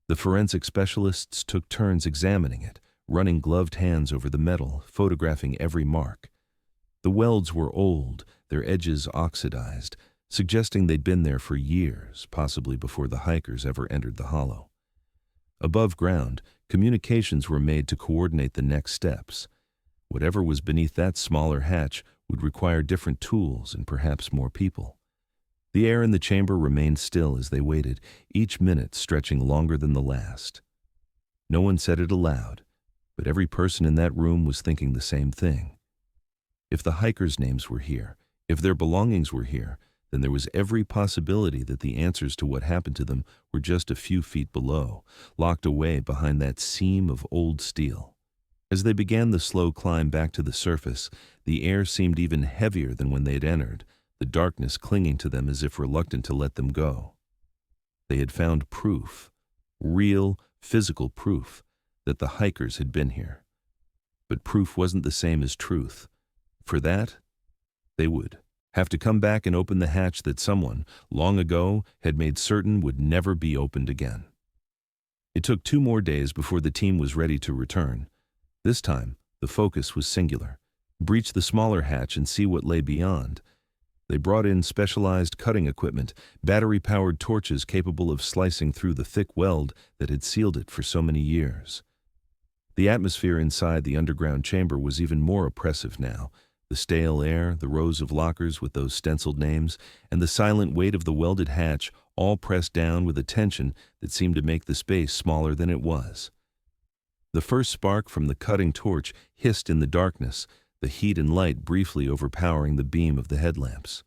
The forensic specialists took turns examining it, running gloved hands over the metal, photographing every mark. The welds were old, their edges oxidized, suggesting they'd been there for years, possibly before the hikers ever entered the hollow. Above ground, communications were made to coordinate the next steps. Whatever was beneath that smaller hatch would require different tools and perhaps more people. The air in the chamber remained still as they waited, each minute stretching longer than the last. No one said it aloud, but every person in that room was thinking the same thing. If the hikers' names were here, if their belongings were here, then there was every possibility that the answers to what happened to them were just a few feet below, locked away behind that seam of old steel. As they began the slow climb back to the surface, the air seemed even heavier than when they had entered, the darkness clinging to them as if reluctant to let them go. They had found proof, real, physical proof, that the hikers had been here. But proof wasn't the same as truth. For that, they would have to come back and open the hatch that someone, long ago, had made certain would never be opened again. It took 2 more days before the team was ready to return. This time, the focus was singular. Breach the smaller hatch and see what lay beyond. They brought in specialized cutting equipment, battery-powered torches capable of slicing through the thick weld that had sealed it for so many years. The atmosphere inside the underground chamber was even more oppressive now. The stale air, the rows of lockers with those stenciled names, and the silent weight of the welded hatch all pressed down with a tension that seemed to make the space smaller than it was. The first spark from the cutting torch hissed in the darkness, the heat and light briefly overpowering the beam of the headlamps.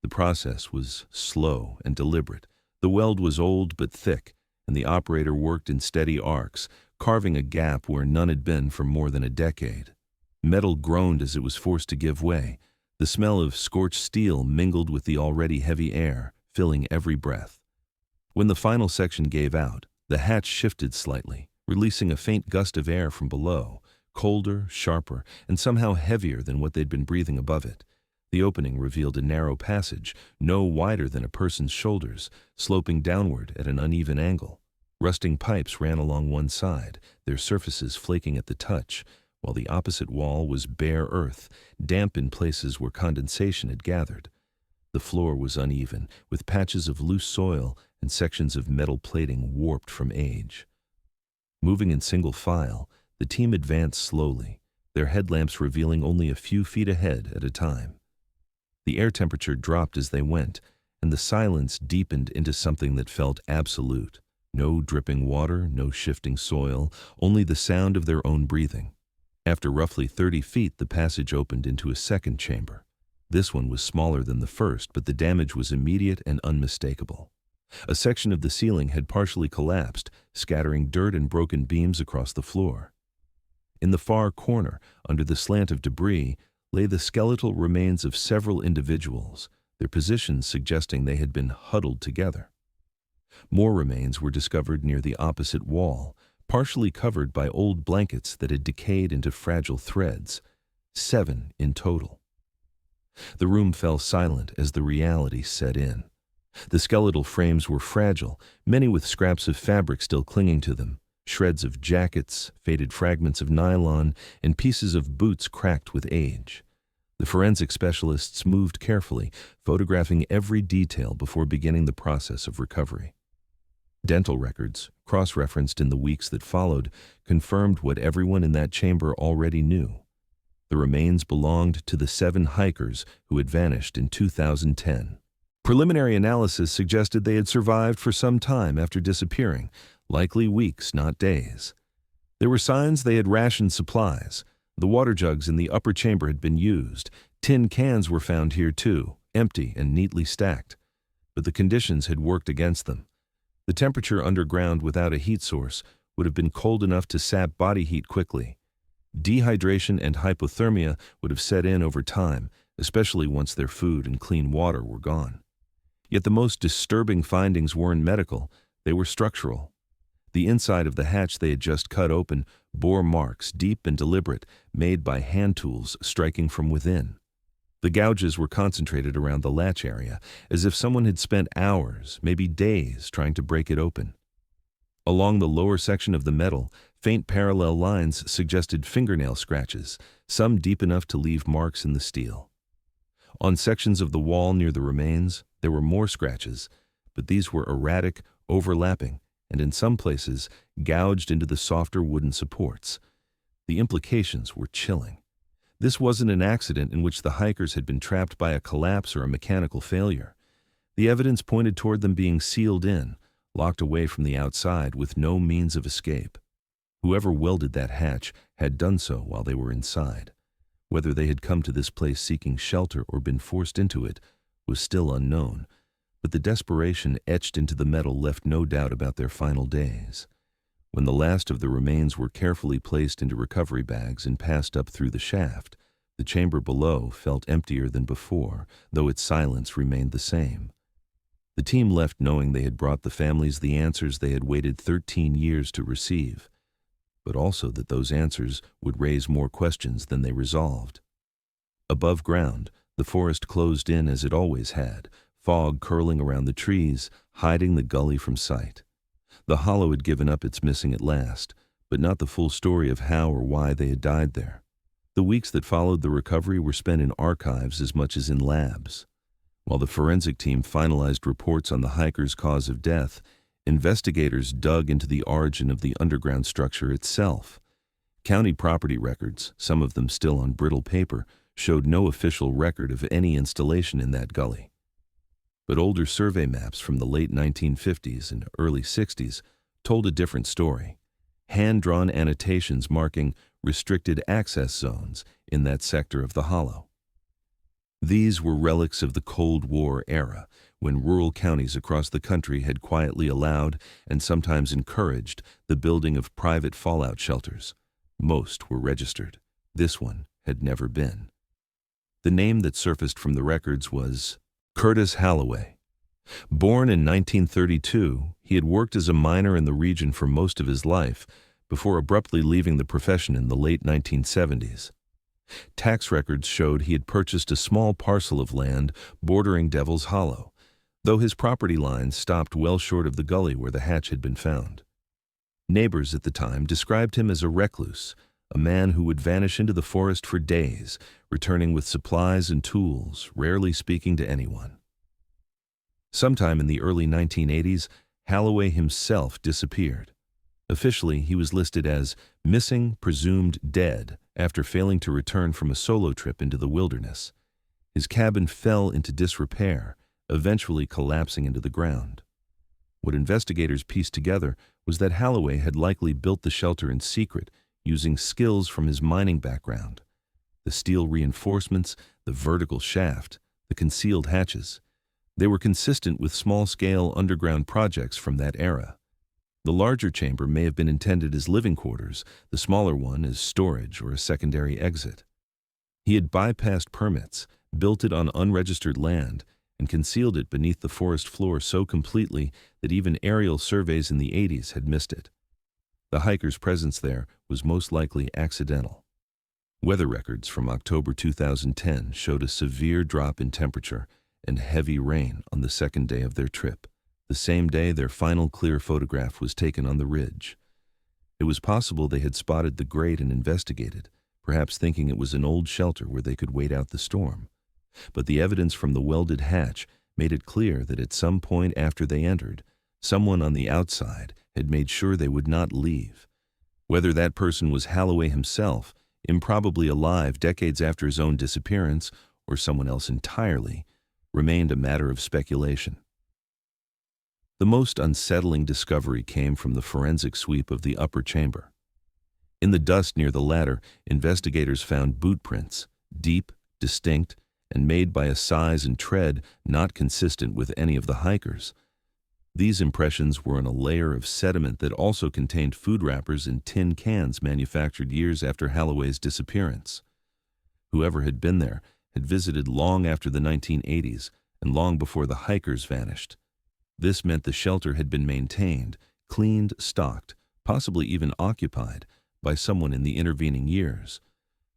The process was slow and deliberate. The weld was old but thick, and the operator worked in steady arcs, carving a gap where none had been for more than a decade. Metal groaned as it was forced to give way. The smell of scorched steel mingled with the already heavy air, filling every breath. When the final section gave out, the hatch shifted slightly, releasing a faint gust of air from below, colder, sharper, and somehow heavier than what they'd been breathing above it. The opening revealed a narrow passage, no wider than a person's shoulders, sloping downward at an uneven angle. Rusting pipes ran along one side, their surfaces flaking at the touch, while the opposite wall was bare earth, damp in places where condensation had gathered. The floor was uneven, with patches of loose soil and sections of metal plating warped from age. Moving in single file, the team advanced slowly, their headlamps revealing only a few feet ahead at a time. The air temperature dropped as they went, and the silence deepened into something that felt absolute. No dripping water, no shifting soil, only the sound of their own breathing. After roughly 30 feet, the passage opened into a second chamber. This one was smaller than the first, but the damage was immediate and unmistakable. A section of the ceiling had partially collapsed, scattering dirt and broken beams across the floor. In the far corner, under the slant of debris, lay the skeletal remains of several individuals, their positions suggesting they had been huddled together. More remains were discovered near the opposite wall, partially covered by old blankets that had decayed into fragile threads, 7 in total. The room fell silent as the reality set in. The skeletal frames were fragile, many with scraps of fabric still clinging to them, shreds of jackets, faded fragments of nylon, and pieces of boots cracked with age. The forensic specialists moved carefully, photographing every detail before beginning the process of recovery. Dental records, cross-referenced in the weeks that followed, confirmed what everyone in that chamber already knew. The remains belonged to the 7 hikers who had vanished in 2010. Preliminary analysis suggested they had survived for some time after disappearing, likely weeks, not days. There were signs they had rationed supplies. The water jugs in the upper chamber had been used. Tin cans were found here too, empty and neatly stacked. But the conditions had worked against them. The temperature underground without a heat source would have been cold enough to sap body heat quickly. Dehydration and hypothermia would have set in over time, especially once their food and clean water were gone. Yet the most disturbing findings weren't medical, they were structural. The inside of the hatch they had just cut open bore marks, deep and deliberate, made by hand tools striking from within. The gouges were concentrated around the latch area, as if someone had spent hours, maybe days, trying to break it open. Along the lower section of the metal, faint parallel lines suggested fingernail scratches, some deep enough to leave marks in the steel. On sections of the wall near the remains, there were more scratches, but these were erratic, overlapping, and in some places gouged into the softer wooden supports. The implications were chilling. This wasn't an accident in which the hikers had been trapped by a collapse or a mechanical failure. The evidence pointed toward them being sealed in, locked away from the outside with no means of escape. Whoever welded that hatch had done so while they were inside. Whether they had come to this place seeking shelter or been forced into it was still unknown, but the desperation etched into the metal left no doubt about their final days. When the last of the remains were carefully placed into recovery bags and passed up through the shaft, the chamber below felt emptier than before, though its silence remained the same. The team left knowing they had brought the families the answers they had waited 13 years to receive, but also that those answers would raise more questions than they resolved. Above ground, the forest closed in as it always had, fog curling around the trees, hiding the gully from sight. The hollow had given up its missing at last, but not the full story of how or why they had died there. The weeks that followed the recovery were spent in archives as much as in labs. While the forensic team finalized reports on the hikers' cause of death, investigators dug into the origin of the underground structure itself. County property records, some of them still on brittle paper, showed no official record of any installation in that gully. But older survey maps from the late 1950s and early 60s told a different story. Hand-drawn annotations marking restricted access zones in that sector of the hollow. These were relics of the Cold War era, when rural counties across the country had quietly allowed and sometimes encouraged the building of private fallout shelters. Most were registered. This one had never been. The name that surfaced from the records was Curtis Halloway. Born in 1932, he had worked as a miner in the region for most of his life before abruptly leaving the profession in the late 1970s. Tax records showed he had purchased a small parcel of land bordering Devil's Hollow, though his property line stopped well short of the gully where the hatch had been found. Neighbors at the time described him as a recluse, a man who would vanish into the forest for days, returning with supplies and tools, rarely speaking to anyone. Sometime in the early 1980s, Halloway himself disappeared. Officially, he was listed as missing, presumed dead, after failing to return from a solo trip into the wilderness. His cabin fell into disrepair, eventually collapsing into the ground. What investigators pieced together was that Halloway had likely built the shelter in secret, using skills from his mining background. The steel reinforcements, the vertical shaft, the concealed hatches. They were consistent with small-scale underground projects from that era. The larger chamber may have been intended as living quarters, the smaller one as storage or a secondary exit. He had bypassed permits, built it on unregistered land, and concealed it beneath the forest floor so completely that even aerial surveys in the 80s had missed it. The hikers' presence there was most likely accidental. Weather records from October 2010 showed a severe drop in temperature and heavy rain on the second day of their trip, the same day their final clear photograph was taken on the ridge. It was possible they had spotted the grate and investigated, perhaps thinking it was an old shelter where they could wait out the storm. But the evidence from the welded hatch made it clear that at some point after they entered, someone on the outside had made sure they would not leave. Whether that person was Halloway himself, improbably alive decades after his own disappearance, or someone else entirely, remained a matter of speculation. The most unsettling discovery came from the forensic sweep of the upper chamber. In the dust near the ladder, investigators found boot prints, deep, distinct, and made by a size and tread not consistent with any of the hikers. These impressions were on a layer of sediment that also contained food wrappers and tin cans manufactured years after Holloway's disappearance. Whoever had been there had visited long after the 1980s and long before the hikers vanished. This meant the shelter had been maintained, cleaned, stocked, possibly even occupied, by someone in the intervening years.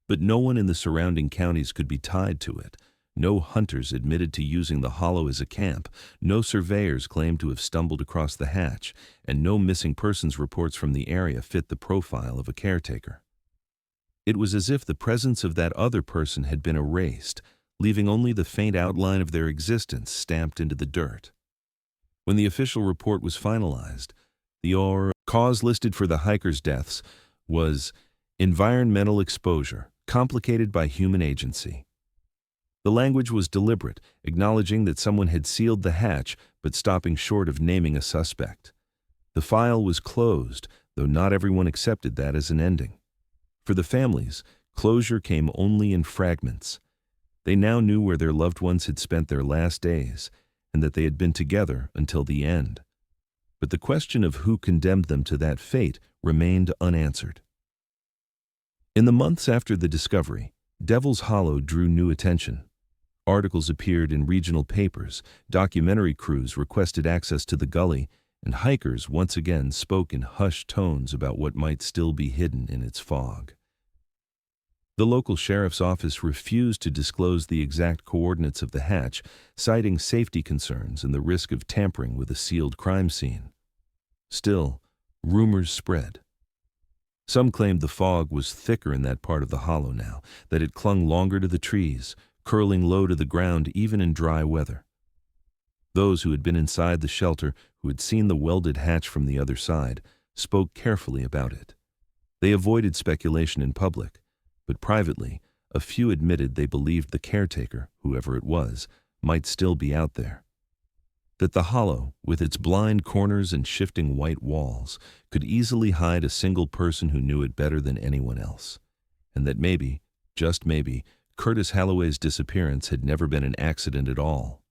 But no one in the surrounding counties could be tied to it. No hunters admitted to using the hollow as a camp, no surveyors claimed to have stumbled across the hatch, and no missing persons reports from the area fit the profile of a caretaker. It was as if the presence of that other person had been erased, leaving only the faint outline of their existence stamped into the dirt. When the official report was finalized, the cause listed for the hikers' deaths was environmental exposure, complicated by human agency. The language was deliberate, acknowledging that someone had sealed the hatch, but stopping short of naming a suspect. The file was closed, though not everyone accepted that as an ending. For the families, closure came only in fragments. They now knew where their loved ones had spent their last days, and that they had been together until the end. But the question of who condemned them to that fate remained unanswered. In the months after the discovery, Devil's Hollow drew new attention. Articles appeared in regional papers, documentary crews requested access to the gully, and hikers once again spoke in hushed tones about what might still be hidden in its fog. The local sheriff's office refused to disclose the exact coordinates of the hatch, citing safety concerns and the risk of tampering with a sealed crime scene. Still, rumors spread. Some claimed the fog was thicker in that part of the hollow now, that it clung longer to the trees, curling low to the ground even in dry weather. Those who had been inside the shelter, who had seen the welded hatch from the other side, spoke carefully about it. They avoided speculation in public, but privately, a few admitted they believed the caretaker, whoever it was, might still be out there. That the hollow, with its blind corners and shifting white walls, could easily hide a single person who knew it better than anyone else, and that maybe, just maybe, Curtis Holloway's disappearance had never been an accident at all.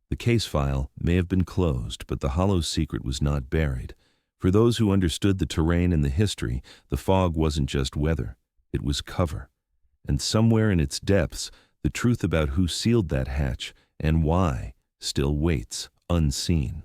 The case file may have been closed, but the hollow's secret was not buried. For those who understood the terrain and the history, the fog wasn't just weather, it was cover. And somewhere in its depths, the truth about who sealed that hatch and why still waits unseen.